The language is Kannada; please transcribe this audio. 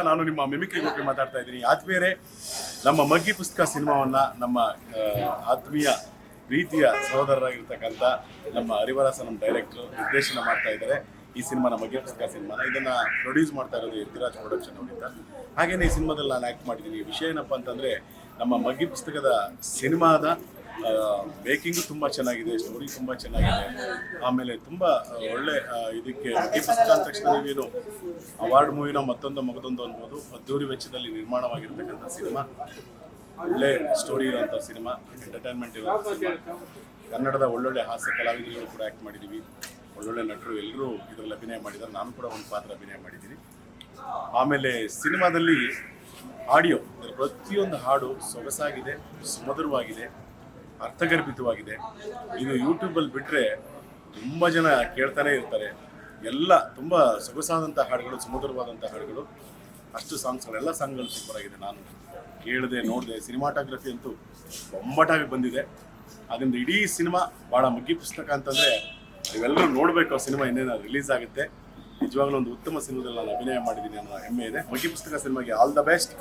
ನಾನು ನಿಮ್ಮ ಮಿಮಿಕ್ರಿ ಗೋಪಿ ಮಾತಾಡ್ತಾ ಇದ್ದೀನಿ. ಆತ್ಮೀಯರೇ, ನಮ್ಮ ಮಗ್ಗಿ ಪುಸ್ತಕ ಸಿನಿಮಾವನ್ನು ನಮ್ಮ ಆತ್ಮೀಯ ಪ್ರೀತಿಯ ಸಹೋದರರಾಗಿರ್ತಕ್ಕಂಥ ನಮ್ಮ ಹರಿವರಸ ನಮ್ಮ ಡೈರೆಕ್ಟರ್ ನಿರ್ದೇಶನ ಮಾಡ್ತಾ ಇದ್ದಾರೆ. ಈ ಸಿನಿಮಾನ ಮಗ್ಗಿ ಪುಸ್ತಕ ಸಿನಿಮಾನ ಇದನ್ನು ಪ್ರೊಡ್ಯೂಸ್ ಮಾಡ್ತಾ ಇರೋದು ಯತಿರಾಜ್ ಪ್ರೊಡಕ್ಷನ್ ಅವರಿಂದ. ಹಾಗೆಯೇ ಈ ಸಿನಿಮಾದಲ್ಲಿ ನಾನು ಆ್ಯಕ್ಟ್ ಮಾಡಿದ್ದೀನಿ. ವಿಷಯ ಏನಪ್ಪ ಅಂತಂದರೆ, ನಮ್ಮ ಮಗ್ಗಿ ಪುಸ್ತಕದ ಸಿನಿಮಾದ ಮೇಕಿಂಗು ತುಂಬ ಚೆನ್ನಾಗಿದೆ, ಸ್ಟೋರಿ ತುಂಬ ಚೆನ್ನಾಗಿದೆ. ಆಮೇಲೆ ತುಂಬ ಒಳ್ಳೆ ಇದಕ್ಕೆ ಮಗ್ಗಿ ಪುಸ್ತಕ ಅಂದ ತಕ್ಷಣ ನೀವೇನು ಅವಾರ್ಡ್ ಮೂವಿನ ಮಗದೊಂದು ಅನ್ಬೋದು. ಅದ್ದೂರಿ ವೆಚ್ಚದಲ್ಲಿ ನಿರ್ಮಾಣವಾಗಿರ್ತಕ್ಕಂಥ ಸಿನಿಮಾ, ಒಳ್ಳೆ ಸ್ಟೋರಿ ಇರೋಂಥ ಸಿನಿಮಾ, ಎಂಟರ್ಟೈನ್ಮೆಂಟ್ ಇರೋಂಥ ಸಿನಿಮಾ. ಕನ್ನಡದ ಒಳ್ಳೊಳ್ಳೆ ಹಾಸ್ಯ ಕಲಾವಿದರುಗಳು ಕೂಡ ಆ್ಯಕ್ಟ್ ಮಾಡಿದ್ದೀವಿ. ಒಳ್ಳೊಳ್ಳೆ ನಟರು ಎಲ್ಲರೂ ಇದರಲ್ಲಿ ಅಭಿನಯ ಮಾಡಿದ್ದಾರೆ. ನಾನು ಕೂಡ ಒಂದು ಪಾತ್ರ ಅಭಿನಯ ಮಾಡಿದ್ದೀನಿ. ಆಮೇಲೆ ಸಿನಿಮಾದಲ್ಲಿ ಆಡಿಯೋ, ಪ್ರತಿಯೊಂದು ಹಾಡು ಸೊಗಸಾಗಿದೆ, ಸುಮಧುರವಾಗಿದೆ, ಅರ್ಥಗರ್ಭಿತವಾಗಿದೆ. ಇದು ಯೂಟ್ಯೂಬಲ್ಲಿ ಬಿಟ್ಟರೆ ತುಂಬ ಜನ ಕೇಳ್ತಾನೆ ಇರ್ತಾರೆ. ಎಲ್ಲ ತುಂಬ ಸೊಗಸಾದಂಥ ಹಾಡುಗಳು, ಸುಮಧುರವಾದಂಥ ಹಾಡುಗಳು. ಅಷ್ಟು ಸಾಂಗ್ಸ್ಗಳೆಲ್ಲ ಸಾಂಗ್ಗಳು ಸೂಪರ್ ಆಗಿದೆ. ನಾನು ಕೇಳಿದೆ, ನೋಡಿದೆ. ಸಿನಿಮಾಟೋಗ್ರಫಿ ಅಂತೂ ಬೊಂಬಾಟಾಗಿ ಬಂದಿದೆ. ಅದರಿಂದ ಇಡೀ ಸಿನಿಮಾ ಭಾಳ ಮಗ್ಗಿ ಪುಸ್ತಕ ಅಂತಂದರೆ ನೀವೆಲ್ಲರೂ ನೋಡಬೇಕು. ಆ ಸಿನಿಮಾ ಇನ್ನೇನು ರಿಲೀಸ್ ಆಗುತ್ತೆ. ನಿಜವಾಗ್ಲೂ ಒಂದು ಉತ್ತಮ ಸಿನಿಮಾದಲ್ಲಿ ನಾನು ಅಭಿನಯ ಮಾಡಿದ್ದೀನಿ ಅನ್ನೋ ಹೆಮ್ಮೆ ಇದೆ. ಮಗ್ಗಿ ಪುಸ್ತಕ ಸಿನಿಮಾಗೆ ಆಲ್ ದ ಬೆಸ್ಟ್.